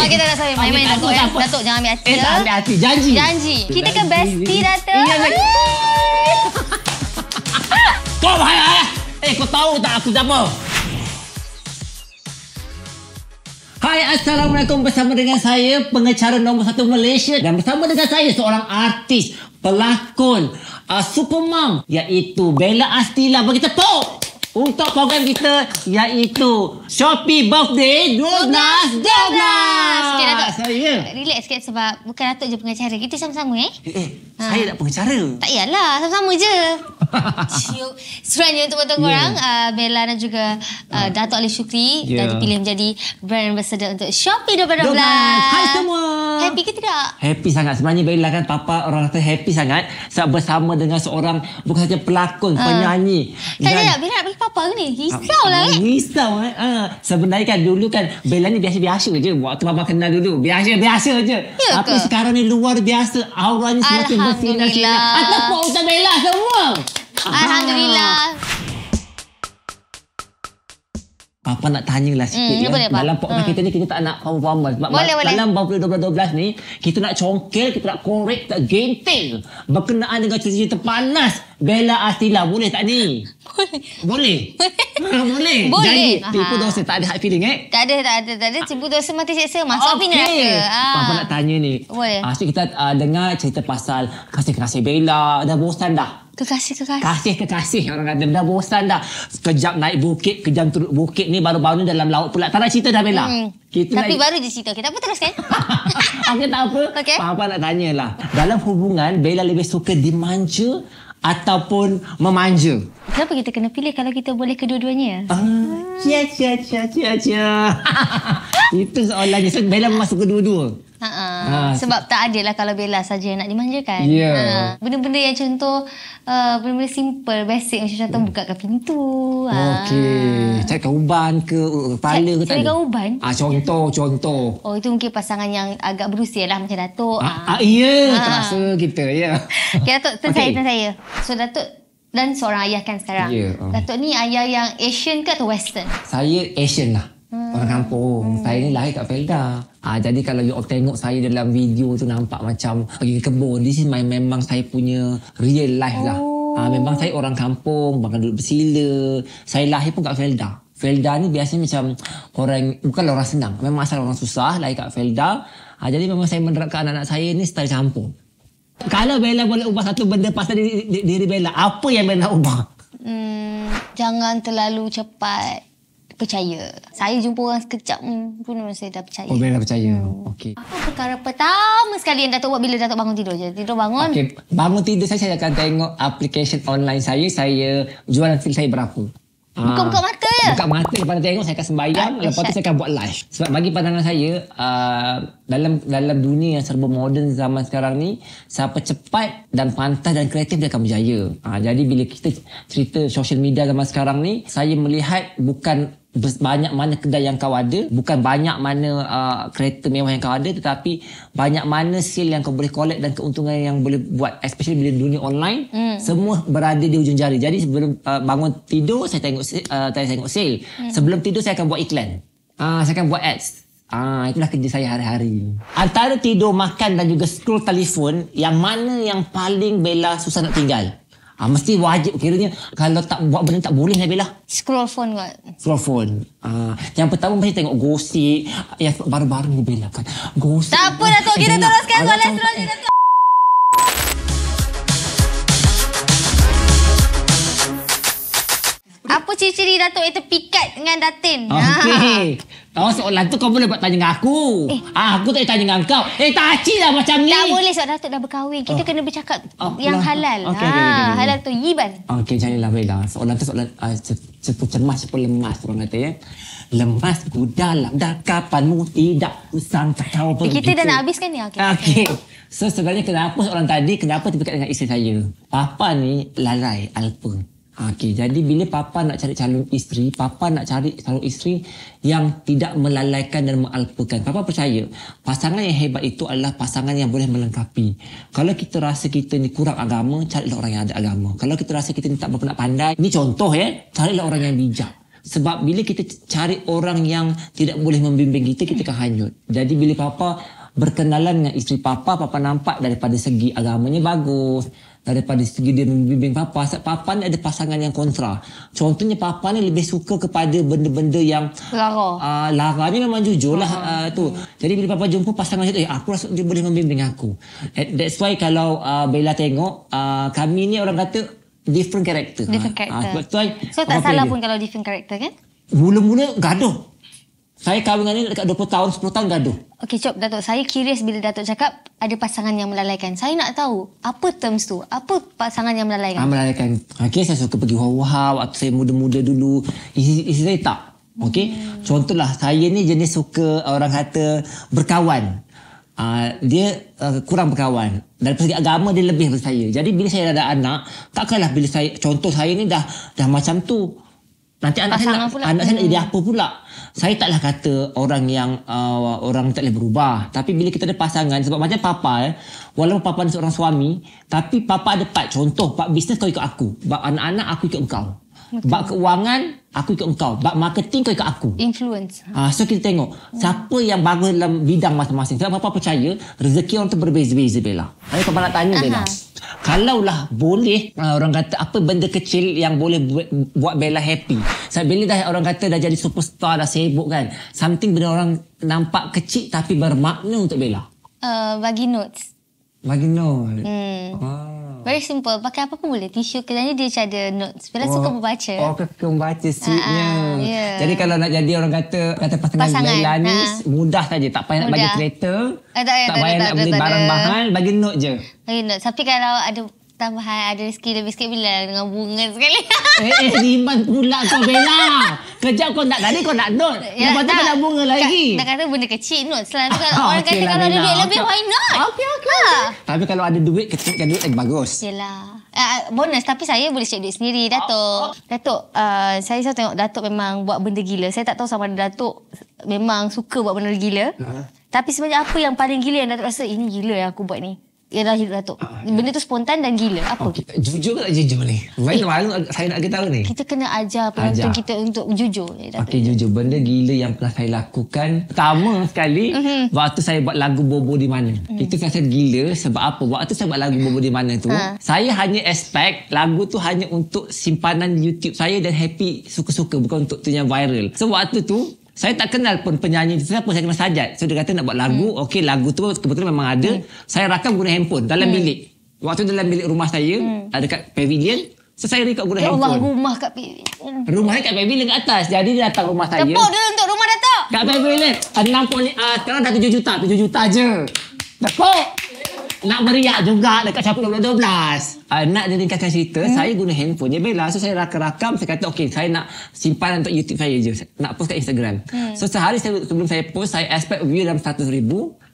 Kita tak sampai main-main Datuk ya. Datuk jangan ambil hati. Tak ambil hati. Janji. Janji. Kita kan bestie Datuk. Kau bahaya. Kau tahu tak aku siapa? Hai, Assalamualaikum. Bersama dengan saya, pengacara nombor 1 Malaysia. Dan bersama dengan saya, seorang artis, pelakon, supermom, iaitu Bella Astila. Bagi tepuk untuk program kita, iaitu Shopee Birthday 12. Sikit Datuk. Saya. Relax sikit sebab bukan Datuk je pengacara. Kita sama-sama Saya tak pengacara. Tak yalah, sama-sama je. Sebenarnya untuk betul korang, Bella dan juga Datuk Ali Shukri dah dipilih menjadi brand ambassador untuk Shopee 2012. Hai semua. Happy ke tidak? Happy sangat. Sebenarnya Bella kan papa orang kata happy sangat sebab bersama dengan seorang bukan saja pelakon, penyanyi. Tak ada, Bella nak bagi papa ke ni? Risau lah Risau sebenarnya kan dulu kan Bella ni biasa-biasa je. Waktu papa kenal dulu biasa-biasa je. Tapi sekarang ni luar biasa. Auranya semakin bersinar-sinar. Tepuk untuk Bella semua. Alhamdulillah. Papa nak tanyalah sikit dalam podcast kita ni kita tak nak formal. Dalam Birthday 2012 ni kita nak congkel, kita nak korek, tak genting berkenaan dengan cerita panas Bella Astila. Boleh tak ni? Boleh. Boleh. Boleh. Jadi tipu dosa, tak ada hard feeling Tak ada. Tipu dosa mati seksa masuk api neraka. Papa nak tanya ni. Boleh. Kita dengar cerita pasal kasih-kasih Bella. Dah bosan dah? Kekasih orang kata dah bosan dah. Kejap naik bukit, kejap turun bukit ni, baru-baru ni dalam laut pula. Tak nak cerita dah Bella. Tapi baru je cerita. Kita apa teruskan? Okey, tak apa. Papa nak tanyalah. Dalam hubungan Bella lebih suka dimanja ataupun memanja? Kenapa kita kena pilih kalau kita boleh kedua-duanya? Itu soalannya. So, Bella memang suka dua-dua. Sebab tak adil lah kalau Bella saja nak dimanjakan. Benda-benda yang contoh, benda-benda simple, basic. Macam contoh bukakan pintu. Okey. Carikan uban ke kepala ke tak ada? Carikan uban? Contoh. Oh, itu mungkin pasangan yang agak berusia lah macam Datuk. Terasa kita. Okay, Datuk, turn saya. So, Datuk dan seorang ayah kan sekarang. Datuk ni ayah yang Asian ke atau Western? Saya Asian lah. Orang kampung. Saya ni lahir kat Felda. Jadi kalau you tengok saya dalam video tu nampak macam pergi ke kebun. This is memang saya punya real life lah. Memang saya orang kampung, bahkan duduk bersila. Saya lahir pun kat Felda. Felda ni biasanya macam orang, bukan orang senang. Memang asal orang susah lahir kat Felda. Jadi memang saya menerapkan anak-anak saya ni style kampung. Kalau Bella boleh ubah satu benda pasal diri Bella, apa yang Bella ubah? Jangan terlalu cepat percaya. Saya jumpa orang sekejap pun saya dah percaya. Oh, Bella percaya. Okey. Apa perkara pertama sekali yang Datuk buat bila Datuk bangun tidur je? Tidur bangun? Okey, bangun tidur saya akan tengok aplikasi online saya jualan feel saya berapa. Buka mata je? Buka mata, lepas tengok saya akan sembahyang, lepas tu saya akan buat live. Sebab bagi pandangan saya, dalam dunia yang serba moden zaman sekarang ni, siapa cepat dan pantas dan kreatif dia akan berjaya. Jadi bila kita cerita social media zaman sekarang ni, saya melihat bukan banyak mana kedai yang kau ada, bukan banyak mana kereta mewah yang kau ada, tetapi banyak mana skill yang kau boleh collect dan keuntungan yang boleh buat, especially bila dunia online. Semua berada di ujung jari. Jadi sebelum bangun tidur saya tengok sale. Sebelum tidur saya akan buat iklan. Saya akan buat ads. Itulah kerja saya hari-hari. Antara tidur, makan dan juga scroll telefon, yang mana yang paling Bella susah nak tinggal? Mesti wajib, kiranya kalau tak buat benda tak boleh lah Bella. Scroll phone kot. Scroll phone. Yang pertama mesti tengok gosip. Yang baru-baru ni Bella kan. Gosip. Tak apa Datuk, kita teruskan soalan seterusnya Datuk. Apa ciri-ciri Datuk yang terpikat dengan Datin? Okey. Soalan tu kau boleh buat tanya dengan aku. Aku tak tanya dengan kau. Tak acik lah macam ni. Tak boleh sebab Datuk dah berkahwin. Kita kena bercakap yang halal. Halal tu yiban. Okey, janganlah Bella. Soalan tu cermas pun lemas orang kata ya. Lemas ku dalam dakapanmu, tidak kusangka kau begitu. Kita dah nak habiskan ni. Okey. So sebenarnya kenapa soalan tadi, kenapa terpikat dengan isteri saya? Papa ni lalai, alpa. Okey, jadi bila Papa nak cari calon isteri, Papa nak cari calon isteri yang tidak melalaikan dan mengalpakan. Papa percaya, pasangan yang hebat itu adalah pasangan yang boleh melengkapi. Kalau kita rasa kita ni kurang agama, carilah orang yang ada agama. Kalau kita rasa kita ni tak berapa nak pandai, ni contoh carilah orang yang bijak. Sebab bila kita cari orang yang tidak boleh membimbing kita, kita akan hanyut. Jadi bila Papa berkenalan dengan isteri Papa nampak daripada segi agamanya bagus, daripada segi dia membimbing Papa. Sebab Papa ni ada pasangan yang kontra. Contohnya Papa ni lebih suka kepada benda-benda yang laranya memang jujur lah tu. Jadi bila Papa jumpa pasangan itu, aku rasa dia boleh membimbing aku. That's why kalau Bella tengok, kami ni orang kata different character. Different character. So tak salah pun kalau different character kan? Mula-mula gaduh. Saya kahwin dengan dia dekat 20 tahun, 10 tahun gaduh. Okey, Cop, Datuk. Saya curious bila Datuk cakap ada pasangan yang melalaikan. Saya nak tahu, apa terms tu? Apa pasangan yang melalaikan? Melalaikan. Okey, saya suka pergi wah-wah waktu saya muda-muda dulu. Isteri saya tak. Okey. Contohlah, saya ni jenis suka orang kata berkawan. Dia kurang berkawan. Dari segi agama dia lebih daripada saya. Jadi bila saya ada anak, takkanlah bila saya, contoh saya ni dah macam tu. Nanti anak saya nak jadi apa pula? Saya taklah kata orang yang orang tak boleh berubah. Tapi bila kita ada pasangan, sebab macam Papa walaupun Papa ni seorang suami, tapi Papa ada part. Contoh, bab bisnes kau ikut aku. Bab anak-anak aku ikut engkau. Bab keuangan aku ikut engkau. Bab marketing kau ikut aku. Influence. So kita tengok siapa yang bagus dalam bidang masing-masing. Sebab Papa percaya rezeki orang tu berbeza-beza, Bella. Saya Papa nak tanya Bella. Kalaulah boleh orang kata apa benda kecil yang boleh buat Bella happy. Sebab Bella dah orang kata dah jadi superstar, dah sibuk kan. Something benda orang nampak kecil tapi bermakna untuk Bella. Bagi notes. Bagi notes. Very simple. Pakai apa pun boleh. Tisu kerana dia macam ada notes. Bella suka membaca. Suka membaca sweetnya. Jadi kalau nak jadi orang kata pasangan Bella ni mudah saja. Tak payah nak bagi kereta. Tak payah nak beli barang mahal. Bagi note je. Bagi note. Tapi kalau ada tambahan, ada rezeki lebih sikit, bila dengan bunga sekali. Riman pula kau, Bella. Kejap kau nak tadi kau nak note. Lepas tu kau nak bunga lagi. Nak kata benda kecil note. Selalu orang kata kalau ada duit lebih, why not? Okey. Tapi kalau ada duit, kecilkan duit lagi bagus. Yelah. Bonus, tapi saya boleh cek duit sendiri, Datuk. Datuk, saya selalu tengok Datuk memang buat benda gila. Saya tak tahu sama ada Datuk memang suka buat benda gila. Tapi sebenarnya apa yang paling gila yang Datuk rasa, ini gila yang aku buat ni? Ya dalam hidup Datuk. Benda tu spontan dan gila. Apa? Jujur ke tak jujur ni? Malu saya nak tahu ni. Kita kena ajar penonton kita untuk jujur. Okey, jujur. Benda gila yang pernah saya lakukan. Pertama sekali, waktu saya buat lagu Bobo di mana. Itu saya gila sebab apa? Waktu saya buat lagu Bobo di mana tu, saya hanya expect lagu tu hanya untuk simpanan YouTube saya dan happy suka-suka. Bukan untuk tu yang viral. So waktu tu, saya tak kenal pun penyanyi siapa, saya kenal Sajat. So dia kata nak buat lagu. Okey, lagu tu kebetulan memang ada. Saya rakam guna handphone dalam bilik. Waktu dalam bilik rumah saya, ada kat pavilion. So saya record guna handphone. Allah, rumah kat pavilion. Rumah saya kat pavilion kat atas. Jadi dia datang rumah saya. Tepuk dulu untuk rumah Datuk. Kat pavilion. 60, sekarang dah 7 juta. 7 juta je. Tepuk. Nak meriak juga dekat Capuk 12. Nak dia ringkaskan cerita, saya guna handphone je Bella. So saya rakam, saya kata okey, saya nak simpan untuk YouTube saya je. Nak post kat Instagram. So sehari sebelum saya post, saya expect view dalam 100,000.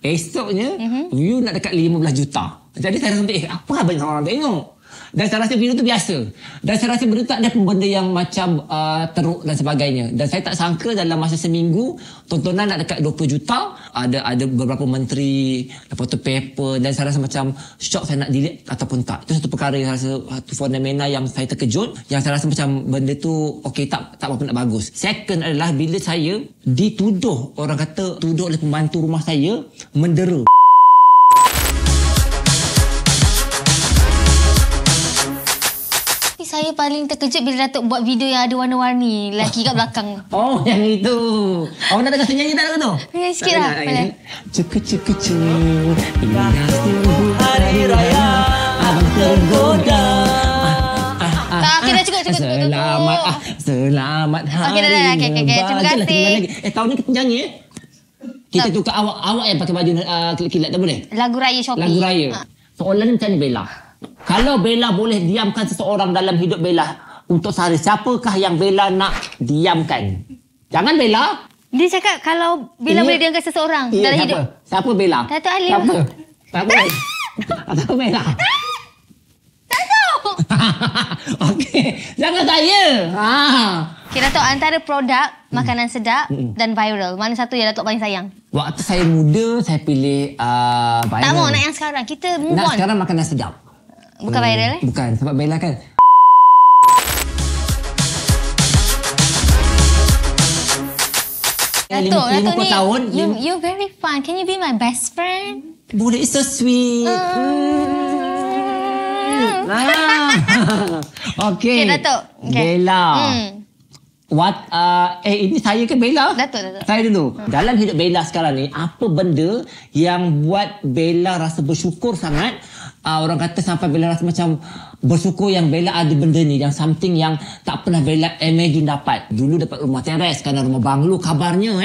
Esoknya view nak dekat 15 juta. Jadi saya rasa apa banyak orang tengok. Dan saya rasa video tu biasa. Dan saya rasa benda tu ada pun benda yang macam teruk dan sebagainya. Dan saya tak sangka dalam masa seminggu tontonan nak dekat 20 juta. Ada beberapa menteri, lepas tu paper. Dan saya rasa macam shock saya nak delete ataupun tak. Itu satu perkara yang saya rasa satu fenomena yang saya terkejut. Yang saya rasa macam benda tu okey, tak apa nak bagus. Second adalah bila saya dituduh, orang kata tuduh oleh pembantu rumah saya mendera. Saya paling terkejut bila Datuk buat video yang ada warna-warni lelaki kat belakang. Oh, yang itu. Awak nak dengar nyanyi tak dengar tu? Nyanyi sikit lah. Cukup-cukup ingat sungguh hari raya abang tergoda. Okey, dah cukup. Selamat hari. Okey, dah. Okey. Terima kasih. Tahun ni kita nyanyi Kita tukar awak yang pakai baju kilat tak boleh? Lagu raya Shopee. Lagu raya. Soalan macam ni Bella. Kalau Bella boleh diamkan seseorang dalam hidup Bella untuk sehari, siapakah yang Bella nak diamkan? Jangan Bella. Dia cakap kalau Bella boleh diamkan seseorang dalam hidup. Siapa Bella? Datuk Alim. Siapa Bella? Tak tahu. Okey, jangan saya. Okey, Datuk, antara produk makanan sedap dan viral, mana satu yang Datuk paling sayang? Waktu saya muda, saya pilih viral. Tak mau nak yang sekarang. Kita move on. Nak sekarang makanan sedap. Bukan viral Bukan, sebab Bella kan Datuk 50 ni, tahun. you're very fun. Can you be my best friend? Boleh, it's so sweet. Okay. Okay, Datuk. Okay. Bella. Ini saya ke Bella? Datuk. Saya dulu. Dalam hidup Bella sekarang ni, apa benda yang buat Bella rasa bersyukur sangat? Orang kata sampai Bella rasa macam bersyukur yang Bella ada benda ni, yang something yang tak pernah Bella imagine dapat. Dulu dapat rumah teres, sekarang rumah banglo kabarnya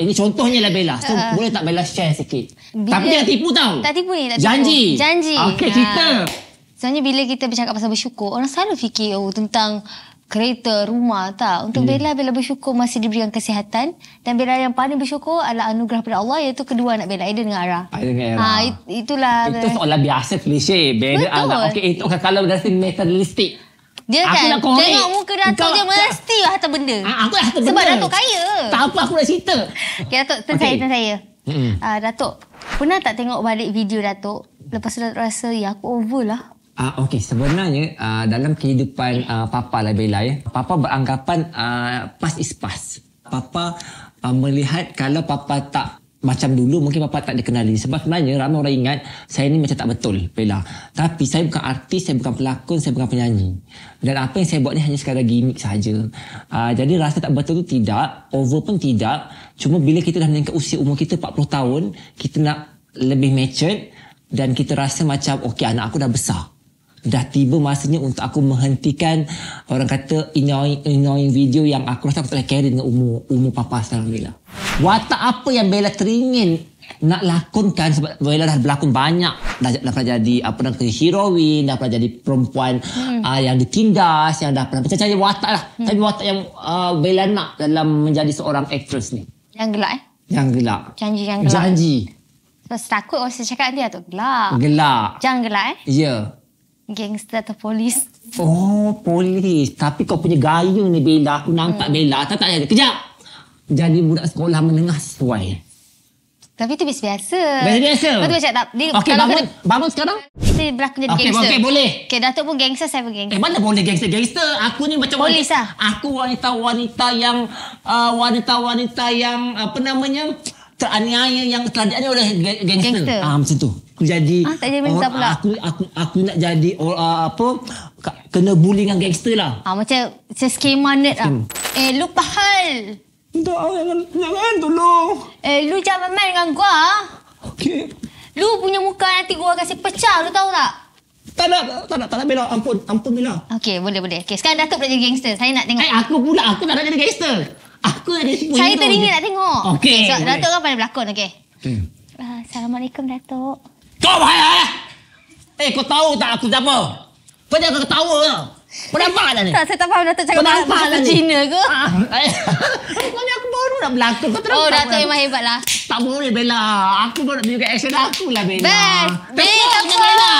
ini contohnya lah Bella. So boleh tak Bella share sikit? Tapi jangan tipu tau. Tak tipu ni, tak tipu. Janji. Okey, cerita. Sebenarnya bila kita bercakap pasal bersyukur, orang selalu fikir tentang kereta, rumah, tak. Untuk Bella bersyukur masih diberikan kesihatan, dan Bella yang paling bersyukur adalah anugerah daripada Allah, iaitu kedua anak Bella, Aiden dengan Ara. Itulah. Itu soalan biasa, klise. Bella, okey, itu kalau dari materialistik. Dia aku kan tengok muka Datuk dia mesti harta benda. Aku harta benda. Sebab Datuk kaya. Tak apa aku nak cerita. Okay, Datuk, turn saya. Datuk, pernah tak tengok balik video Datuk, lepas tu Datuk rasa, ya aku over lah? Okey, sebenarnya dalam kehidupan Papa lah Bella Papa beranggapan past is past. Papa melihat kalau Papa tak macam dulu, mungkin Papa tak dikenali. Sebab sebenarnya ramai orang ingat saya ni macam tak betul Bella. Tapi saya bukan artis, saya bukan pelakon, saya bukan penyanyi. Dan apa yang saya buat ni hanya sekadar gimmick saja. Jadi rasa tak betul tu tidak, over pun tidak. Cuma bila kita dah meningkat usia umur kita 40 tahun, kita nak lebih matured dan kita rasa macam okey, anak aku dah besar. Dah tiba masanya untuk aku menghentikan orang kata annoying video yang aku rasa aku tak boleh carry dengan umur Papa sekarang Bella. Watak apa yang Bella teringin nak lakonkan, sebab Bella dah berlakon banyak. Dah pernah jadi heroin, dah pernah jadi perempuan yang ditindas, yang dah pernah macam-macam watak lah. Tapi watak yang Bella nak dalam menjadi seorang actress ni. Yang gelak Yang gelak. Janji yang gelak. Janji. Sebab takut orang cakap dia tu gelak. Gelak. Jangan gelak Ya. Gangster atau polis. Oh, polis. Tapi kau punya gaya ni Bella. Aku nampak Bella. Tak ada. Kejap. Jadi budak sekolah menengah sesuai. Tapi itu biasa-biasa. Biasa-biasa? Lepas tu macam tak. Okey, bangun sekarang. Kita berlakon jadi gangster. Okey, boleh. Okey, Datuk pun gangster, saya pun gangster. Mana boleh gangster? Aku ni macam polis lah. Aku wanita yang apa namanya, teraniaya, yang telah dianiaya oleh gangster. Macam tu. Aku jadi tak jadi minta pula. Aku nak jadi kena bully dengan gangster lah. Macam skema net lah. Lu pahal. Jangan tolong. Lu jangan main dengan gua. Okey. Lu punya muka nanti gua kasi pecah, lu tahu tak? Tak nak Bella. Ampun Bella. Okey, boleh. Okey, sekarang Datuk nak jadi gangster. Saya nak tengok. Aku tak nak jadi gangster. Aku nak jadi superhero. Saya teringin nak tengok. Okey. So, Datuk kan pandai berlakon, okey. Assalamualaikum, Datuk. Kau bahaya! Kau tahu tak aku siapa? Kau jangan ketawa lah. Kau nampak tak ni? Tak, saya tak faham Datuk cakap bahasa Cina ke? Pokoknya aku baru nak berlakon. Kau terang Datuk memang hebat lah. Tak boleh Bella. Aku baru nak tunjukkan action aku lah Bella. Bella.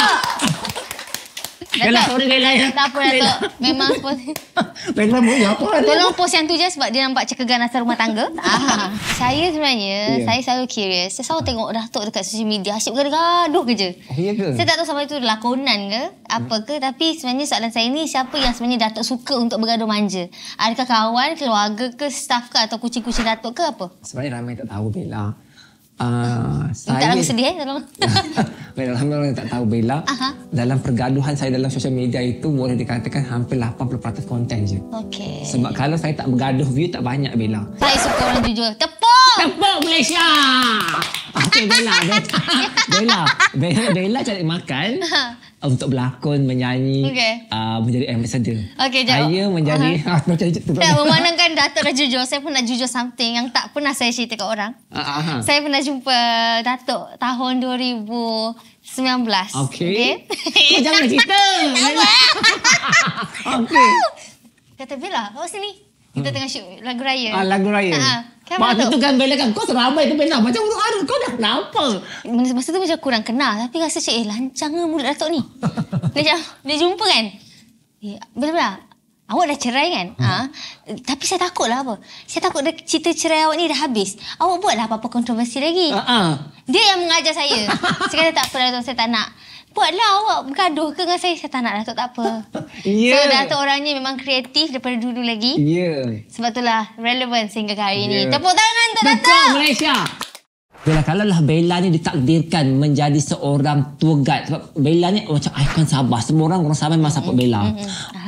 Bella, sorry Bella ya. Tak apa Datuk. Memang Bella mau apa? Tolong post yang tu je sebab dia nampak cekegan asal rumah tangga. Saya sebenarnya, saya selalu curious. Saya selalu tengok Datuk dekat social media. Asyik bergaduh kerja. Ya ke? Saya tak tahu sampai itu lakonan ke, apa ke. Tapi sebenarnya soalan saya ni, siapa yang sebenarnya Datuk suka untuk bergaduh manja? Adakah kawan, keluarga ke, staff ke, atau kucing-kucing Datuk ke apa? Sebenarnya ramai tak tahu Bella. Tak lagu sedih tolong. Ramai orang tak tahu Bella. Dalam pergaduhan saya dalam sosial media itu boleh dikatakan hampir 80% konten je. Okey. Sebab kalau saya tak bergaduh, view tak banyak Bella. Saya suka orang jujur. Tepuk Malaysia. Okey Bella cari makan untuk berlakon, menyanyi, menjadi ambassador. Okey, jawab. Saya menjadi memandangkan Datuk dah jujur, saya pun nak jujur something yang tak pernah saya cerita kat orang. Saya pernah jumpa Datuk tahun 2019. Okey. Kau jangan cerita. Okey. Kata Bella, awak sini. Kita tengah shoot lagu raya. Lagu raya. Waktu tu kan Bella kan, kau seramai tu Bella. Macam urut-urut, kau dah kenapa? Masa tu macam kurang kenal. Tapi rasa macam, lancang ke mulut Datuk ni? Dia jumpa kan? Bella, awak dah cerai kan? Tapi saya takut lah apa? Saya takut cerita cerai awak ni dah habis. Awak buatlah apa-apa kontroversi lagi. Dia yang mengajar saya. Saya kata tak apa Datuk, saya tak nak. buatlah awak bergaduh ke dengan saya. Saya tak nak Datuk, tak apa. So Datuk orangnya memang kreatif daripada dulu lagi. Sebab itulah relevan sehingga ke hari ini. Tepuk tangan untuk Datuk. Betul Malaysia. Yalah, kalau lah Bella ni ditakdirkan menjadi seorang tour guide. Sebab Bella ni macam ikon Sabah. Semua orang Sabah memang support Bella.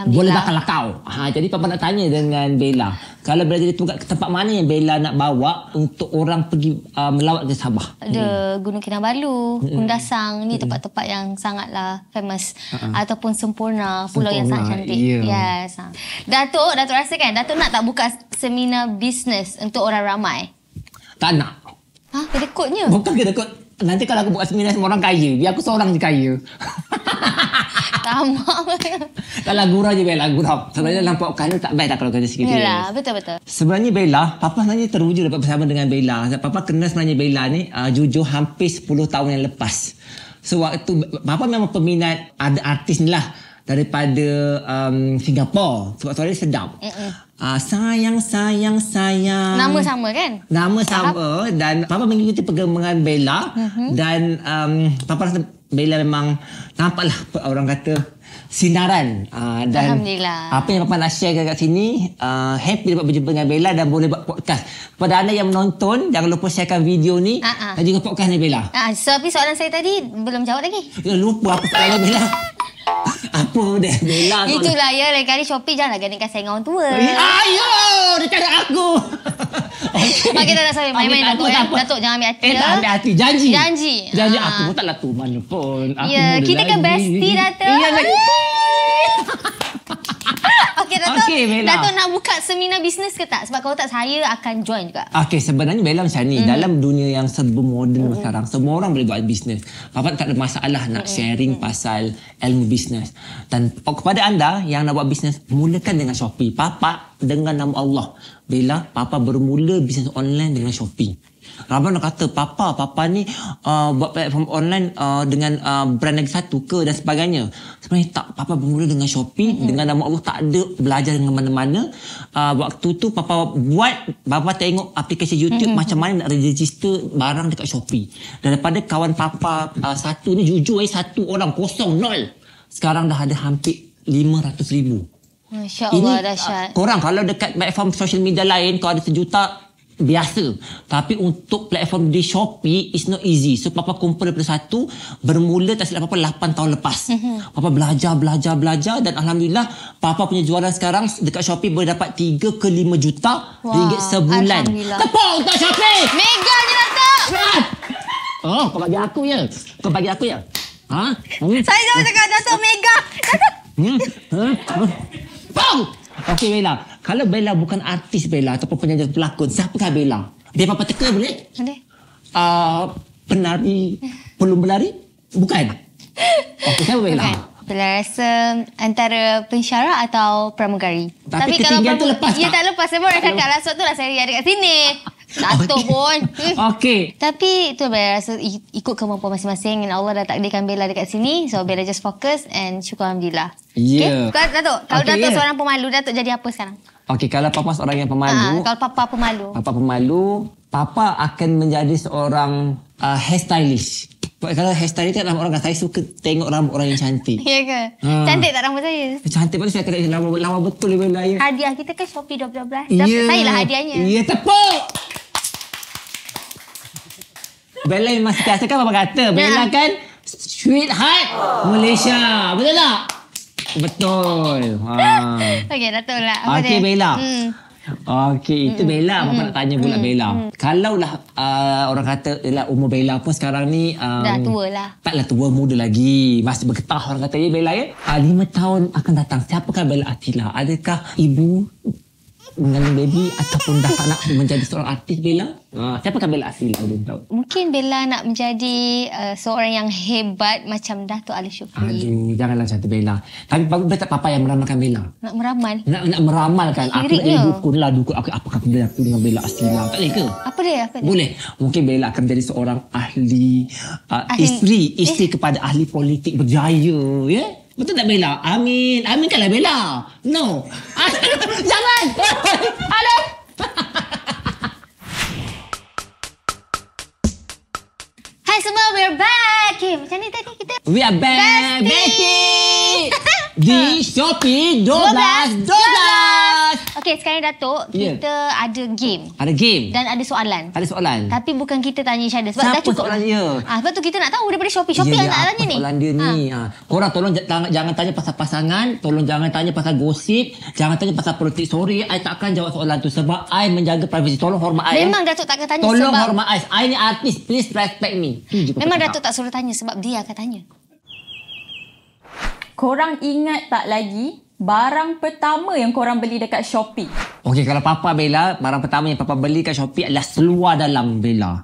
Boleh bakal kau. Jadi Papa nak tanya dengan Bella. Kalau Bella jadi tour guide, ke tempat mana yang Bella nak bawa untuk orang pergi melawat ke Sabah? Ada Gunung Kinabalu, Kundasang. Ni tempat-tempat yang sangatlah famous. Ataupun Sempurna, pulau yang sangat cantik. Yes. Datuk rasa kan, Datuk nak tak buka seminar bisnes untuk orang ramai? Tak nak. Kedekutnya? Bukan kedekut. Nanti kalau aku buat seminar semua orang kaya, biar aku seorang je kaya. Tamak. Tak lah, gurau je Bella, gurau. Sebenarnya nampak kaya tak baik tak kalau kaya sikit. Yalah, betul-betul. Sebenarnya Bella, Papa sebenarnya teruja dapat bersama dengan Bella. Papa kenal sebenarnya Bella ni jujur hampir 10 tahun yang lepas. So waktu Papa memang peminat ada artis ni lah daripada Singapura. Sebab suara dia sedap. Sayang. Nama sama kan? Nama sama. Dan Papa mengikuti perkembangan Bella. Dan Papa rasa Bella memang nampaklah orang kata sinaran. Dan Alhamdulillah. apa yang Papa nak share kat sini, happy dapat berjumpa dengan Bella dan boleh buat podcast. Kepada anda yang menonton, jangan lupa sharekan video ni dan juga podcast ni Bella. Tapi soalan saya tadi belum jawab lagi. Lupa apa soalan Bella. Apa dia Bella? Itulah ya, lain kali Shopee janganlah gandingkan saya dengan orang tua. Ayo, dia cakap aku. Okey, tak nak sorry. Main-main Datuk. Datuk jangan ambil hati. Tak ambil hati. Janji. Janji aku pun taklah tu mana pun. Ya, kita kan bestie Datuk. Ya, Okey Datuk. Bella. Datuk nak buka seminar bisnes ke tak? Sebab kalau tak saya akan join juga. Okey, sebenarnya Bella macam ni. Dalam dunia yang serba moden sekarang, semua orang boleh buat bisnes. Papa tak ada masalah nak sharing pasal ilmu bisnes. Dan kepada anda yang nak buat bisnes, mulakan dengan Shopee. Papa dengan nama Allah, Bella, Papa bermula bisnes online dengan Shopee. Ramai nak kata, Papa ni buat platform online dengan brand lagi satu ke dan sebagainya. Sebenarnya tak. Papa bermula dengan Shopee. Dengan nama Allah, tak ada belajar dengan mana-mana. Waktu tu Papa tengok aplikasi YouTube macam mana nak register barang dekat Shopee. Daripada kawan Papa satu ni, jujur satu orang kosong, nol. Sekarang dah ada hampir 500,000. Masya Allah, dahsyat. Korang kalau dekat platform social media lain, kalau ada 1 juta, biasa. Tapi untuk platform di Shopee, it's not easy. So Papa kumpul daripada satu, bermula tak silap Papa 8 tahun lepas. Papa belajar dan Alhamdulillah Papa punya jualan sekarang dekat Shopee boleh dapat 3 ke 5 juta ringgit sebulan. Tepuk untuk Shopee! Mega je Datuk! Kau bagi aku ya? Kau bagi aku ya? Saya dah cakap Datuk mega! Datuk! Okey Bella, kalau Bella bukan artis Bella ataupun penyanyi pelakon, siapakah Bella? Dia Papa teka boleh? Boleh. Penari, pelum berlari? Bukan. Okey, siapa Bella? Bella rasa antara pensyarah atau pramugari. Tapi ketinggian tu lepas tak? Ya, tak lepas. Saya baru nak cakap lah. Sebab tu lah saya ada kat sini. Datuk pun. Okey. Tapi itu Bella rasa ikut kemampuan masing-masing. Dan Allah dah takdirkan Bella dekat sini. So Bella just focus and syukur Alhamdulillah. Ya. Okay? Datuk, kalau Datuk seorang pemalu, Datuk jadi apa sekarang? Okey, kalau Papa seorang yang pemalu. Kalau Papa pemalu. Papa akan menjadi seorang hairstylist. Kalau hairstylist kan rambut orang, saya suka tengok rambut orang yang cantik. Ya ke? Cantik tak rambut saya? Cantik pun saya akan lawa betul Bella ya. Hadiah kita kan Shopee 12. Ya. Saya lah hadiahnya. Ya, tepuk! Bella memang setiasa kan Papa kata. Bella kan sweetheart Malaysia. Betul tak? Betul. Okey, Datuk lah. Okey, Bella. Okey, itu Bella. Papa nak tanya pula Bella. Kalaulah orang kata umur Bella pun sekarang ni dah tua lah. Taklah tua, muda lagi. Masih bergetah orang kata ya Bella ya. 5 tahun akan datang, siapakah Bella Atila? Adakah ibu mengandung baby ataupun dah tak nak menjadi seorang artis Bella? Siapakah Bella Atila? Mungkin Bella nak menjadi seorang yang hebat macam Datuk Ali Shukri. Aduh, janganlah macam tu Bella. Tapi bagus tak Papa yang meramalkan Bella? Nak meramal? Nak meramalkan. Aku nak jadi dukun lah. Apakah benda aku dengan Bella Atila? Tak boleh ke? Apa dia? Boleh. Mungkin Bella akan menjadi seorang ahli. Isteri kepada ahli politik berjaya. Ya? Betul tak Bella? Amin. Aminkanlah Bella. No. Jangan. Halo. Hai semua, we're back. Okay, macam ni tadi kita. We are back, Bestie! Di Shopee 12. Okey, sekarang Datuk, kita ada game. Ada game. Dan ada soalan. Ada soalan. Tapi bukan kita tanya each other. Sebab Siapa dah cukup soalan dia? Sebab tu kita nak tahu daripada Shopee. Shopee yang nak tanya ni. Soalan dia ni. Korang tolong jangan tanya pasal pasangan. Tolong jangan tanya pasal gosip. Jangan tanya pasal politik. Sorry, I takkan jawab soalan tu. Sebab I menjaga privasi. Tolong hormat I. Memang Datuk takkan tanya tolong sebab... hormat I. I ni artis. Please respect me. Memang Datuk tak suruh tanya sebab dia akan tanya. Korang ingat tak lagi barang pertama yang korang beli dekat Shopee? Okey, kalau Papa Bella, barang pertama yang Papa beli kat Shopee adalah seluar dalam Bella.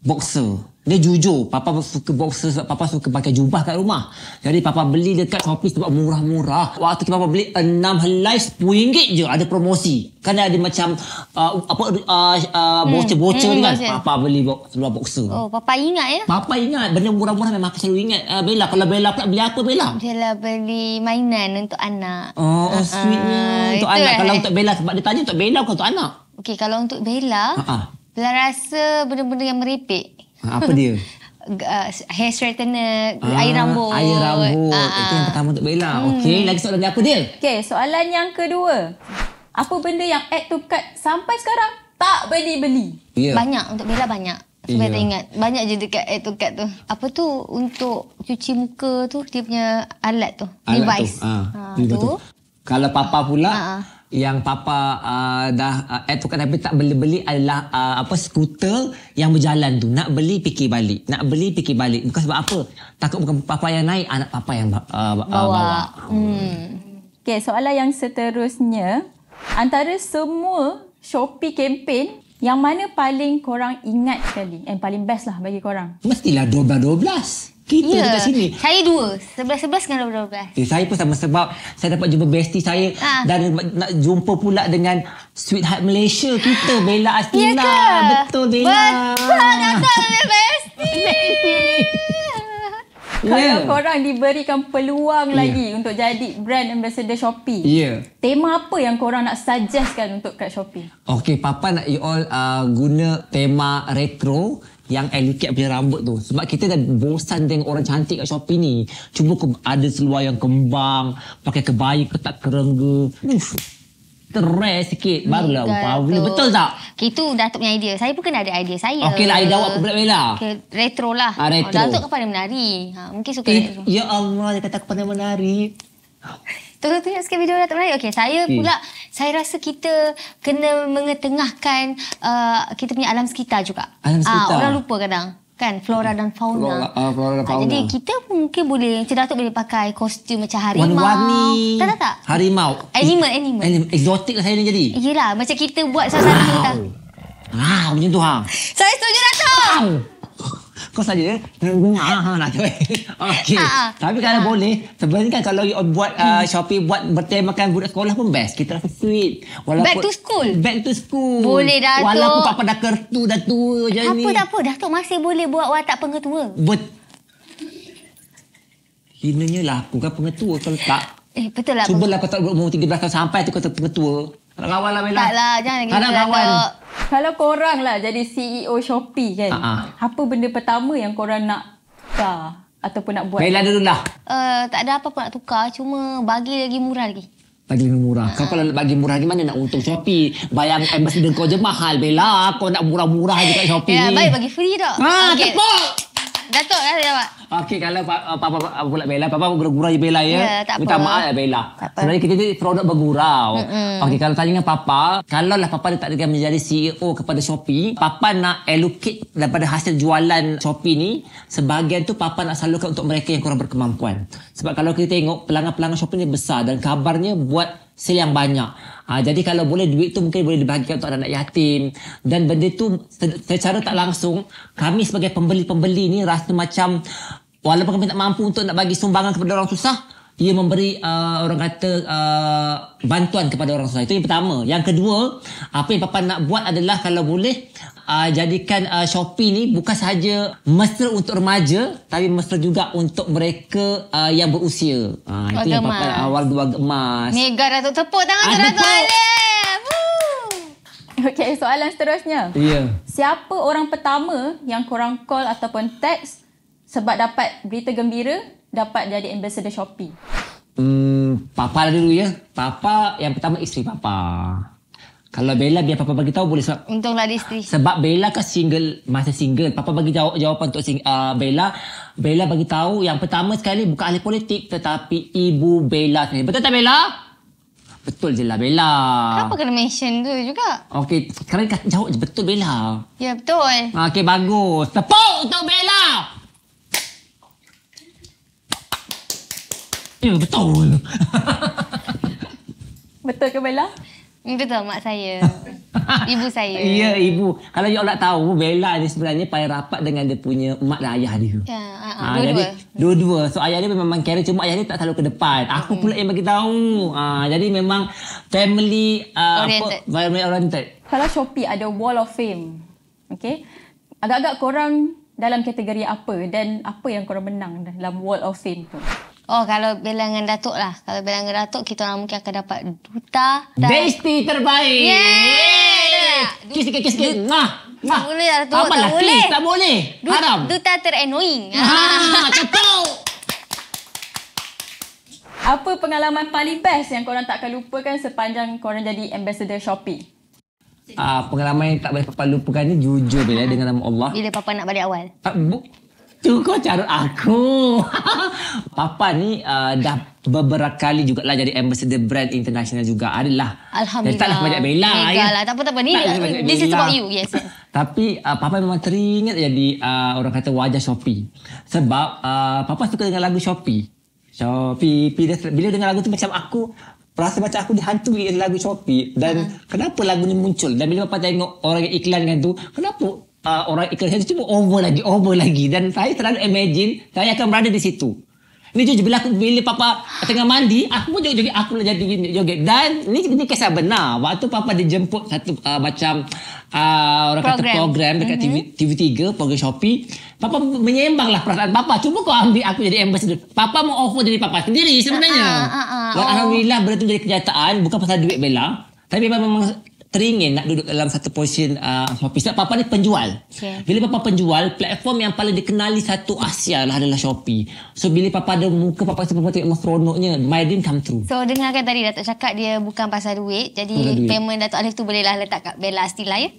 Boxer. Dia jujur, Papa suka boxer sebab Papa suka pakai jubah kat rumah. Jadi Papa beli dekat Shopee sebab murah-murah. Waktu Papa beli 6 helai RM10 je ada promosi. Kan ada macam bocor-bocor kan. Papa beli seluar boxer. Oh, Papa ingat ya? Papa ingat, benda murah-murah memang aku selalu ingat. Bella, kalau Bella pula beli apa Bella? Dia lah beli mainan untuk anak. Oh, sweetnya. Untuk anak. Kalau untuk Bella, sebab dia tanya untuk Bella bukan untuk anak. Okey, kalau untuk Bella, Bella rasa benda-benda yang merepek. Apa dia? Hair straightener, air rambut. Air rambut. Itu yang pertama untuk Bella. Okey, lagi soalan dia apa dia? Okey, soalan yang kedua. Apa benda yang add to cart sampai sekarang tak beli-beli? Yeah. Banyak, untuk Bella banyak. Sebab tak ingat. Banyak je dekat add to cart tu. Apa tu untuk cuci muka tu, dia punya alat tu. Device. Tu. Kalau Papa pula, yang Papa dah add to cart tapi tak beli-beli adalah skuter yang berjalan tu. Nak beli fikir balik. Nak beli fikir balik. Bukan sebab apa. Takut bukan Papa yang naik, anak Papa yang bawa. Okey, soalan yang seterusnya. Antara semua Shopee campaign, yang mana paling korang ingat sekali? And paling best lah bagi korang? Mestilah 12-12. Kita dekat sini. Saya 2. 11-11 dengan 12-12. Saya pun sama sebab saya dapat jumpa bestie saya dan nak jumpa pula dengan Sweetheart Malaysia kita, Bella Astina. Betul, Bella. Betul, Datuk bestie. Kalau korang diberikan peluang lagi untuk jadi brand ambassador Shopee, tema apa yang korang nak suggestkan untuk kat Shopee? Okey, Papa nak you all guna tema retro yang educate punya rambut tu. Sebab kita dah bosan tengok orang cantik kat Shopee ni. Cuba ada seluar yang kembang, pakai kebaya ketat kerengga. Stress sikit. Barulah power. Betul tak? Itu Datuk punya idea. Saya pun kena ada idea saya. Okeylah, idea awak pula Bella. Okay, retro lah. Retro. Datuk kan pandai menari. Mungkin suka retro. Ya Allah, dia kata aku pandai menari. Tolong tunjuk sikit video Datuk menari. Okey, saya pula, saya rasa kita kena mengetengahkan kita punya alam sekitar juga. Alam sekitar. Orang lupa kadang. Kan, flora dan fauna. Flora dan fauna. Jadi kita pun mungkin boleh, Cik Datuk boleh pakai kostum macam harimau. Warna-warni. Tak. Harimau. Animal. Exotic lah saya ni jadi. Yelah, macam kita buat satu-satu. Macam tu Saya setuju Datuk. Kau saja nak tu. Okey. Tapi kalau boleh, sebenarnya kan kalau you buat Shopee buat bertemakan budak sekolah pun best. Kita rasa sweet. Back to school. Back to school. Boleh Datuk. Walaupun Papa dah kertu dah tua je ni. Tak apa. Datuk masih boleh buat watak pengetua. Hinanya lah aku kan pengetua kalau tak. Betul lah. Cubalah kau tak umur 13 tahun sampai tu kau tak pengetua. Tak kawan lah Bella. Tak lah, jangan lagi. Tak nak kawan. Kalau korang lah jadi CEO Shopee kan, apa benda pertama yang korang nak tukar ataupun nak buat? Bella dulu lah. Tak ada apa-apa nak tukar, cuma bagi lagi murah lagi. Bagi lagi murah. Kau kalau bagi murah lagi mana nak untung Shopee? Bayang ambassador kau je mahal Bella. Kau nak murah-murah je kat Shopee ni. Baik bagi free tak? Tepuk! Datuk dah jawab. Okey, kalau Papa pula Bella, Papa bergurau je Bella ya. Tak minta apa. maaf lah Bella. Sebenarnya kita ni produk bergurau. Okey, kalau tanya dengan Papa, kalau lah Papa tak akan menjadi CEO kepada Shopee, Papa nak allocate daripada hasil jualan Shopee ni, sebahagian tu Papa nak salurkan untuk mereka yang kurang berkemampuan. Sebab kalau kita tengok pelanggan-pelanggan Shopee ni besar dan kabarnya buat sale yang banyak. Jadi kalau boleh duit tu mungkin boleh dibagikan untuk anak-anak yatim. Dan benda tu secara tak langsung, kami sebagai pembeli-pembeli ni rasa macam walaupun kami tak mampu untuk nak bagi sumbangan kepada orang susah, ia memberi orang kata bantuan kepada orang susah. Itu yang pertama. Yang kedua, apa yang Papa nak buat adalah kalau boleh jadikan Shopee ni bukan sahaja mesra untuk remaja, tapi mesra juga untuk mereka yang berusia. Itu yang Papa warga emas. Mega Datuk, tepuk tangan tu Datuk Alif. Okey, soalan seterusnya. Ya. Siapa orang pertama yang korang call ataupun text sebab dapat berita gembira, dapat jadi ambassador Shopee? Papa lah dulu ya. Papa yang pertama isteri Papa. Kalau Bella biar Papa bagi tahu boleh sebab Untunglah ada isteri. sebab Bella kan single, masa single. Papa bagi jawapan untuk Bella. Bella bagi tahu yang pertama sekali bukan ahli politik tetapi ibu Bella sendiri. Betul tak Bella? Betul je lah Bella. Kenapa kena mention tu juga? Okey, sekarang jawab je betul Bella. Ya, betul. Okey, bagus. Tepuk untuk Bella. Ya, betul. Betul ke Bella? Betul, mak saya. Ibu saya. Ya, ibu. Kalau you nak tahu, Bella ni sebenarnya paling rapat dengan dia punya mak dan ayah dia. Ya, Jadi, dua-dua. dua-dua. So, ayah dia memang carry, cuma ayah dia tak selalu ke depan. Aku pula yang bagi tahu. Jadi, memang family family oriented. Kalau Shopee ada Wall of Fame, okay, agak-agak korang dalam kategori apa dan apa yang korang menang dalam Wall of Fame tu? Oh, kalau Bella dengan Datuk lah. Kalau Bella dengan Datuk, kita orang mungkin akan dapat duta. Besti terbaik. Yeay! Kis. Nah. Tak boleh lah, Datuk. Apa lah, Tak boleh. tak boleh. Haram. Duta ter-annoying. Tepuk. Apa pengalaman paling best yang korang tak akan lupakan sepanjang korang jadi ambassador Shopee? Pengalaman yang tak boleh Papa lupakan ni jujur Bella dengan nama Allah. Bila Papa nak balik awal. Tu kau carut aku. Papa ni dah beberapa kali jugalah jadi ambassador brand international juga. Adalah. Alhamdulillah. Taklah banyak Bella. Mega lah. Tak apa. Ni, this is about you. Yes. Tapi Papa memang teringat jadi orang kata wajah Shopee. Sebab Papa suka dengan lagu Shopee. Shopee. Bila dengar lagu tu macam aku rasa macam aku dihantui dengan lagu Shopee. Dan kenapa lagu ni muncul? Dan bila Papa tengok orang yang iklan dengan tu, kenapa orang iklan itu cuma over lagi. Dan saya selalu imagine saya akan berada di situ. Ini jujur bila Papa tengah mandi, aku pun joget, aku nak jadi joget. Dan ini kisah benar. Waktu Papa dijemput satu macam orang kata program dekat TV3, program Shopee. Papa menyembanglah perasaan Papa. Cuba kau ambil aku jadi ambassador. Papa mau offer diri Papa sendiri sebenarnya. Alhamdulillah benda tu jadi kenyataan. Bukan pasal duit Bella. Tapi memang teringin nak duduk dalam satu position Shopee. Sebab Papa ni penjual. Bila Papa penjual, platform yang paling dikenali satu Asia lah adalah Shopee. So bila Papa ada muka, Papa tengok seronoknya. My dream come true. So dengarkan tadi Datuk cakap dia bukan pasal duit. Jadi payment Datuk Alif tu bolehlah letak kat Bella Astila ya.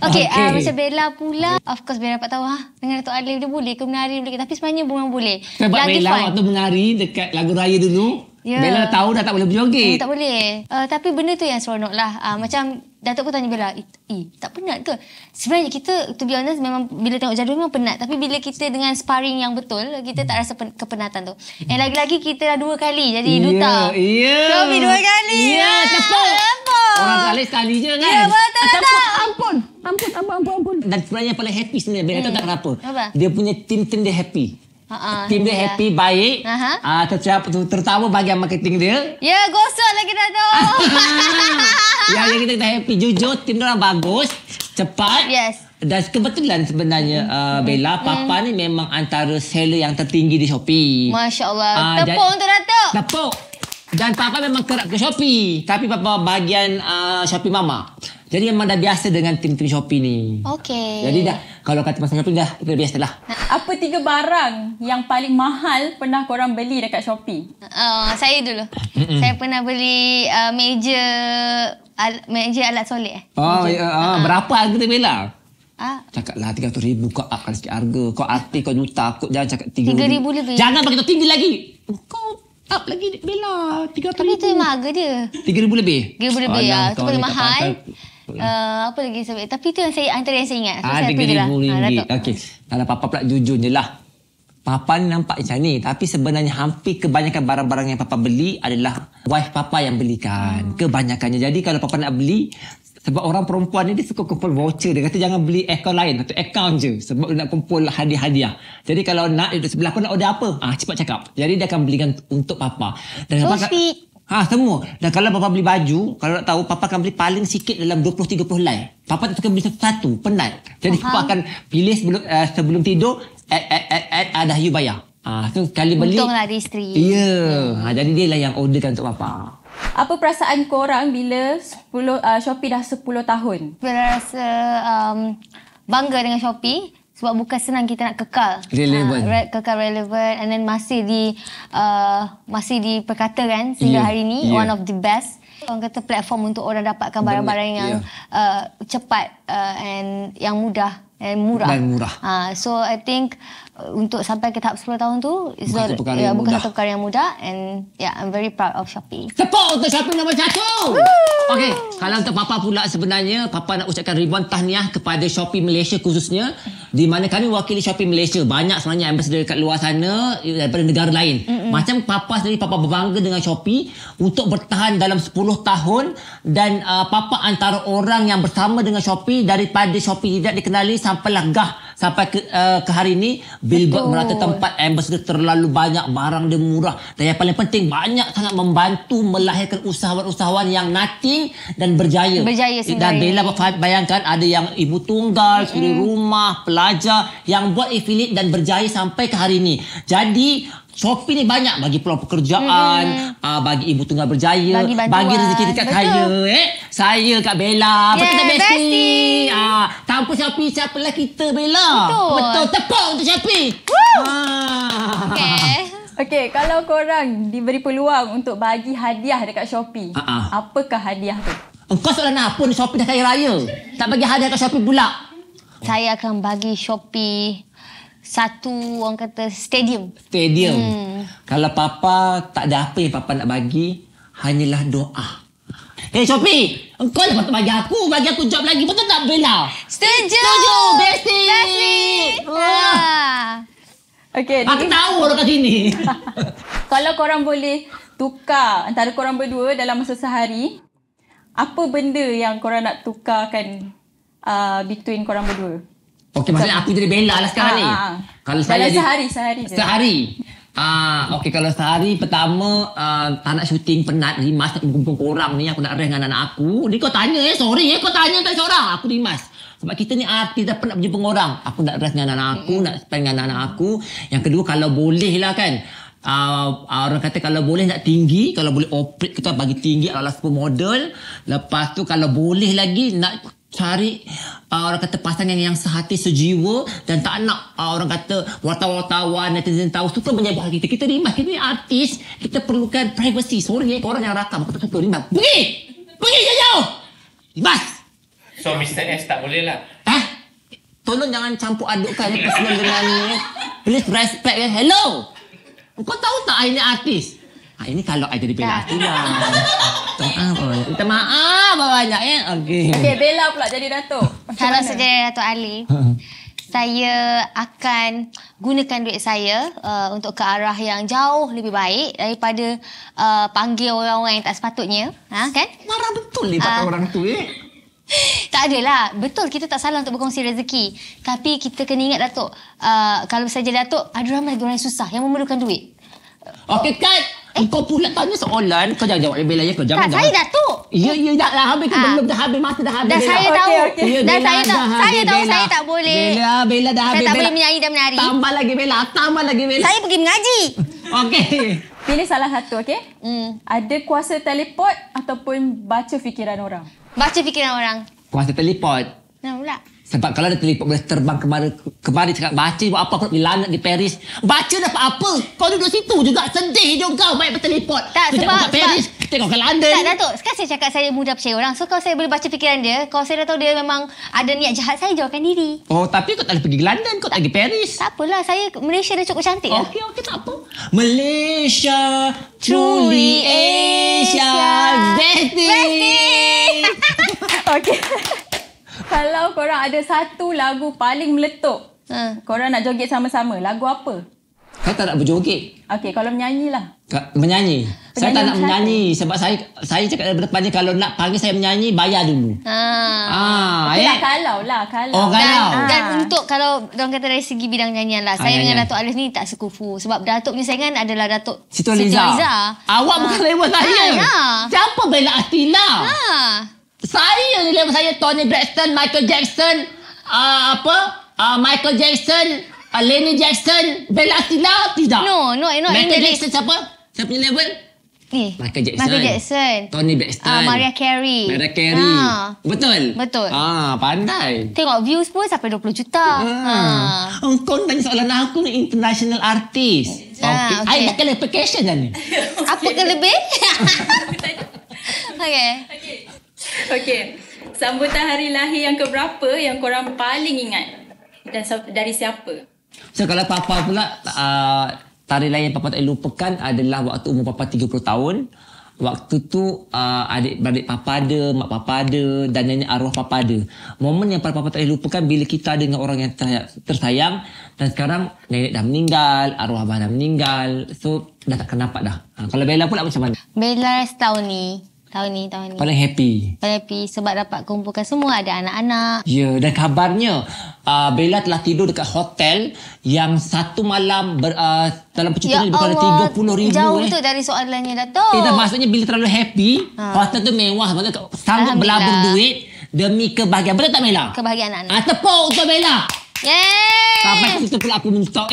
Okay. Macam Bella pula, of course Bella dapat tahu dengan Datuk Alif dia boleh ke menari boleh ke. Tapi sebenarnya bukan boleh. Sebab Bella waktu menari dekat lagu raya dulu, Bella tahu dah tak boleh berjoget. Tak boleh. Tapi benda tu yang seronok lah. Macam Datuk pun tanya Bella, tak penat ke? Sebenarnya kita, to be honest, memang bila tengok jadual memang penat. Tapi bila kita dengan sparring yang betul, kita tak rasa kepenatan tu. Lagi-lagi kita dah 2 kali jadi duta. Shopee 2 kali. Tepuk. Orang kali sekali je kan? Ya, betul. Ampun. Dan sebenarnya yang paling happy sebenarnya, Bella tahu tak kenapa? Apa? Dia punya tim dia happy. Tim dia happy, baik. Terutama bahagian marketing dia. Ya, gosok lagi Datuk. Yang kita happy. Jujur, tim dia orang bagus, cepat. Yes. Dan kebetulan sebenarnya Bella, Papa ni memang antara seller yang tertinggi di Shopee. Masya Allah. Tepuk untuk Datuk. Tepuk. Dan Papa memang kerap ke Shopee. Tapi Papa bahagian Shopee Mama. Jadi memang dah biasa dengan tim-tim Shopee ni. Okey. Jadi dah, kalau kata pasal Shopee dah biasa lah. Apa 3 barang yang paling mahal pernah korang beli dekat Shopee? Saya dulu. Saya pernah beli meja alat solid. Berapa harga tu Bella? Cakaplah 300,000 kau upkan sikit harga. Kau artis, kau juta. Kau jangan cakap 3,000 lebih. Jangan bagi tu tinggi lagi. Kau up lagi Bella. 300,000. Tapi tu memang harga dia. 3,000 lebih? 3,000 lebih lah. Itu paling mahal. Apa lagi sebab? Tapi tu yang antara yang saya ingat. So, RM3,000. Okey. Kalau Papa pula jujur je lah. Papa ni nampak macam ni. Tapi sebenarnya hampir kebanyakan barang-barang yang Papa beli adalah wife Papa yang belikan. Kebanyakannya. Jadi kalau Papa nak beli, sebab orang perempuan ni dia suka kumpul voucher. Dia kata jangan beli akaun lain. Satu akaun je. Sebab dia nak kumpul hadiah-hadiah. Jadi kalau nak duduk sebelah kau nak order apa? Cepat cakap. Jadi dia akan belikan untuk Papa. Dan so sweet. Semua. Dan kalau Papa beli baju, kalau nak tahu, Papa akan beli paling sikit dalam 20-30 helai. Papa tak suka beli satu, penat. Jadi Papa akan pilih sebelum tidur, dah you bayar. So sekali beli. Untunglah ada isteri. Ya. Jadi dia lah yang orderkan untuk Papa. Apa perasaan korang bila Shopee dah 10 tahun? Saya rasa bangga dengan Shopee. Sebab bukan senang kita nak kekal. Relevant. Kekal relevant. And then masih diperkatakan sehingga hari ni. One of the best. Orang kata platform untuk orang dapatkan barang-barang yang cepat and yang mudah. And murah. Dan murah. So I think untuk sampai ke tahap 10 tahun tu bukan satu perkara yang mudah. And I'm very proud of Shopee. Tepuk untuk Shopee nombor 1. Okey, kalau untuk Papa pula sebenarnya Papa nak ucapkan ribuan tahniah kepada Shopee Malaysia khususnya, di mana kami wakili Shopee Malaysia. Banyak sebenarnya ambassador dekat luar sana daripada negara lain. Macam Papa sendiri, Papa berbangga dengan Shopee untuk bertahan dalam 10 tahun dan Papa antara orang yang bersama dengan Shopee daripada Shopee tidak dikenali sampailah sampai ke hari ini. Billboard merata tempat ambassador terlalu banyak, barang dia murah dan yang paling penting banyak sangat membantu melahirkan usahawan-usahawan yang nothing dan berjaya dan Bella bayangkan ada yang ibu tunggal, suri rumah, pelajar yang buat affiliate dan berjaya sampai ke hari ini. Jadi Shopee ni banyak bagi peluang pekerjaan, bagi ibu tunggal berjaya, bagi rezeki dekat saya Kak Bella. Betul tak Bestie? Tanpa Shopee siapalah kita Bella. Betul. Tepuk untuk Shopee. Okey, kalau korang diberi peluang untuk bagi hadiah dekat Shopee, apakah hadiah tu? Engkau soalan apa ni? Shopee dah kaya raya. Tak bagi hadiah kat Shopee pula. Saya akan bagi Shopee satu, orang kata, stadium. Kalau Papa tak ada apa yang Papa nak bagi, hanyalah doa. Shopee, engkau lah patut bagi aku job lagi. Betul tak Bella? Setuju Bestie. Okey, aku tahu orang kat sini. Kalau korang boleh tukar antara korang berdua dalam masa sehari, apa benda yang korang nak tukarkan between korang berdua? Okey, maksudnya aku jadi Bella lah sekarang ni. Kalau saya sehari je. Okey, kalau sehari pertama tak nak syuting, penat, rimas nak kumpul korang ni, aku nak rest dengan anak aku. Ni kau tanya sorry kau tanya tak seorang. Aku rimas. Sebab kita ni artis dah penat berjumpa orang. Aku nak rest dengan anak aku, nak spend dengan anak aku. Yang kedua, kalau boleh lah kan, orang kata kalau boleh nak tinggi, kalau boleh operate kita bagi tinggi ala supermodel. Lepas tu kalau boleh lagi nak cari orang kata pasangan yang sehati sejiwa dan tak nak orang kata wartawan netizen tahu suka menyebut kita. Kita ni artis, kita perlukan privacy. Sorry korang yang rakam aku tak suka rimas. Pergi jauh. Rimas. So Mr. S tak boleh lah. Tolong jangan campur adukkan personal dengan ni. Please respect Hello. Kau tahu tak ini artis? Ini kalau I jadi Bella Astila. Minta maaf banyak Okey, Bella pula jadi Datuk. Kalau saya jadi Datuk Ali, saya akan gunakan duit saya untuk ke arah yang jauh lebih baik daripada panggil orang-orang yang tak sepatutnya. Kan? Marah betul libat orang tu Tak adalah. Betul, kita tak salah untuk berkongsi rezeki. Tapi kita kena ingat Datuk, kalau saya jadi Datuk, ada ramai orang yang susah, yang memerlukan duit. Okey, Kat. Kau pula tanya soalan. Kau jangan jawab Bella ya. Kau jangan. Saya Datuk. Ya, dah habis ke belum? Dah habis, masa dah habis. Dah Bella. Saya tahu. Ya, saya tahu Bella. saya tak boleh. Bella dah habis. Saya tak boleh menyanyi dan menari. Tambah lagi Bella. Saya pergi mengaji. Okey. Pilih salah satu, okey? Ada kuasa teleport ataupun baca fikiran orang? Baca fikiran orang. Kuasa teleport. Nah, pula. Sebab kalau ada teleport boleh terbang kemari cakap baca buat apa, aku nak pergi London di Paris. Baca dapat apa? Kau duduk situ juga sedih je kau baik berteleport. Tak, sebab Paris, tengok ke London. Tak Datuk, sekarang saya cakap saya mudah percaya orang. So kalau saya boleh baca fikiran dia, kalau saya dah tahu dia memang ada niat jahat, saya jauhkan diri. Oh, tapi kau tak boleh pergi ke London, kau tak pergi Paris. Tak apalah, saya Malaysia dah cukup cantik lah. Okey, tak apa. Malaysia, truly Asia, Bestie. Okey. Kalau korang ada satu lagu paling meletup, korang nak joget sama-sama, lagu apa? Saya tak nak berjoget. Okey, kalau menyanyi lah. Menyanyi? Saya tak nak menyanyi sebab saya cakap depan ni kalau nak panggil saya menyanyi, bayar dulu. Okey, kalau. Oh, kalau. Dan untuk kalau orang kata dari segi bidang nyanyian lah, saya dengan Datuk Alif ni tak sekufu. Sebab Datuk punya saingan adalah Datuk Siti Nurhaliza. Awak bukan level saya. Siapa Bella Astila? Saya ni level saya Tony Braxton, Michael Jackson, Michael Jackson, Lenny Jackson, Bella Astila tidak. No, Michael Jackson siapa? Siapa punya level? Michael Jackson. Michael Jackson. Tony Braxton. Mariah Carey. Betul? Betul. Pandai. Tengok views pun sampai 20 juta. Kau tanya soalan aku ni international artist. I dah qualification dah ni. Apa kelebih? Okey. Sambutan hari lahir yang keberapa yang korang paling ingat? Dan dari siapa? So kalau Papa pula, tarikh lahir yang Papa tak boleh lupakan adalah waktu umur Papa 30 tahun. Waktu tu adik-beradik Papa ada, mak Papa ada dan nenek arwah Papa ada. Momen yang Papa tak boleh lupakan bila kita ada dengan orang yang tersayang. Dan sekarang nenek dah meninggal, arwah abah dah meninggal. So dah tak kenapa dah. Kalau Bella pula macam mana? Bella tahun ni. Tahun ni. Paling happy. Paling happy sebab dapat kumpulkan semua, ada anak-anak. Ya, dan kabarnya Bella telah tidur dekat hotel yang satu malam dalam percutian lebih daripada 30,000. Jauh tu dari soalannya, Datuk. Maksudnya bila terlalu happy, hotel tu mewah, maksudnya sanggup berlabur duit demi kebahagiaan. Betul tak Bella? Kebahagiaan anak-anak. Tepuk untuk Bella. Yeay! Sampai situ pula aku mentok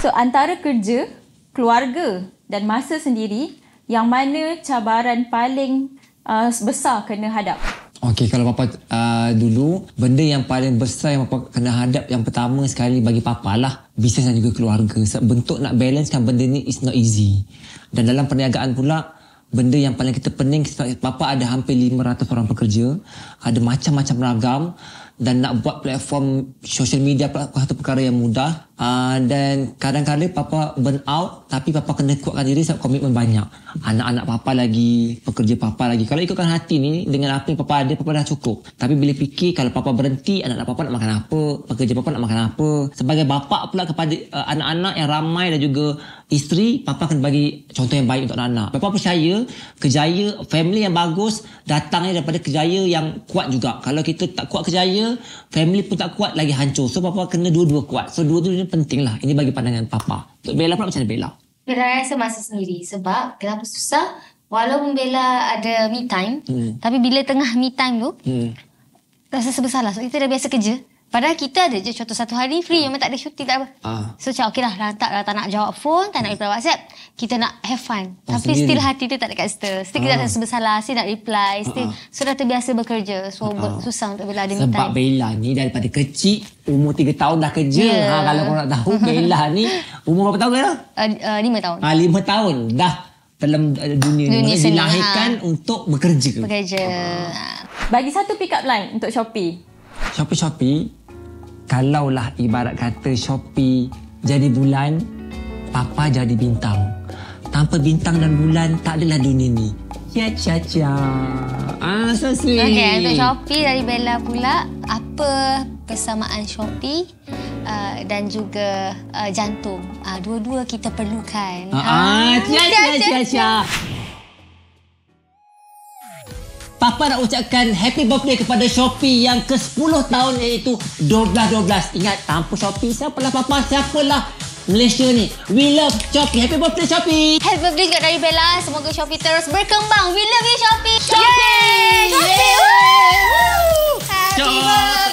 So antara kerja, keluarga dan masa sendiri, yang mana cabaran paling besar kena hadap? Okey, kalau Papa dulu, benda yang paling besar yang Papa kena hadap yang pertama sekali bagi Papa lah bisnes dan juga keluarga. Bentuk nak balancekan benda ni is not easy. Dan dalam perniagaan pula, benda yang paling kita pening, Papa ada hampir 500 orang pekerja, ada macam-macam ragam, dan nak buat platform social media pula satu perkara yang mudah. Dan kadang-kadang Papa burn out, tapi Papa kena kuatkan diri sebab komitmen banyak. Anak-anak Papa lagi, pekerja Papa lagi. Kalau ikutkan hati ni, dengan apa yang Papa ada, Papa dah cukup. Tapi bila fikir kalau Papa berhenti, anak-anak Papa nak makan apa, pekerja Papa nak makan apa. Sebagai bapa pula kepada anak-anak yang ramai dan juga isteri, Papa kena bagi contoh yang baik untuk anak-anak. Papa percaya kejaya family yang bagus datangnya daripada kejaya yang kuat juga. Kalau kita tak kuat kejaya, family pun tak kuat, lagi hancur. So Papa kena dua-dua kuat. So dua-dua ni penting lah. Ini bagi pandangan Papa. Untuk Bella pula macam mana Bella? Bella rasa masa sendiri sebab kenapa susah, walaupun Bella ada me time, tapi bila tengah me time tu, rasa bersalah. So kita dah biasa kerja. Padahal kita ada je contoh satu hari free, memang tak ada syuting, tak apa. So macam okey lah, tak nak jawab phone, tak nak reply WhatsApp, kita nak have fun. Tapi sendiri. still hati tu tak dekat situ. Still kita rasa bersalah, still nak reply, still. So dah terbiasa bekerja. So susah untuk Bella ada me time. Sebab Bella ni daripada kecil, umur 3 tahun dah kerja. Kalau korang nak tahu, Bella ni umur berapa tahun Bella? 5 tahun. 5 tahun dah dalam dunia ni. seni, Dilahirkan untuk bekerja. Bekerja. Bagi satu pick up line untuk Shopee. Shopee, kalaulah ibarat kata Shopee jadi bulan, Papa jadi bintang. Tanpa bintang dan bulan, tak adalah dunia ni. Cia. So sweet. Okay, untuk Shopee dari Bella pula, apa persamaan Shopee dan juga jantung? Dua-dua kita perlukan. Cia. Papa nak ucapkan happy birthday kepada Shopee yang ke-10 tahun, iaitu 12. Ingat, tanpa Shopee, siapalah Papa, siapalah Malaysia ni. We love Shopee. Happy birthday Shopee. Happy birthday juga dari Bella. Semoga Shopee terus berkembang. We love you Shopee. Shopee. Yay! Shopee. Shopee. Happy birthday.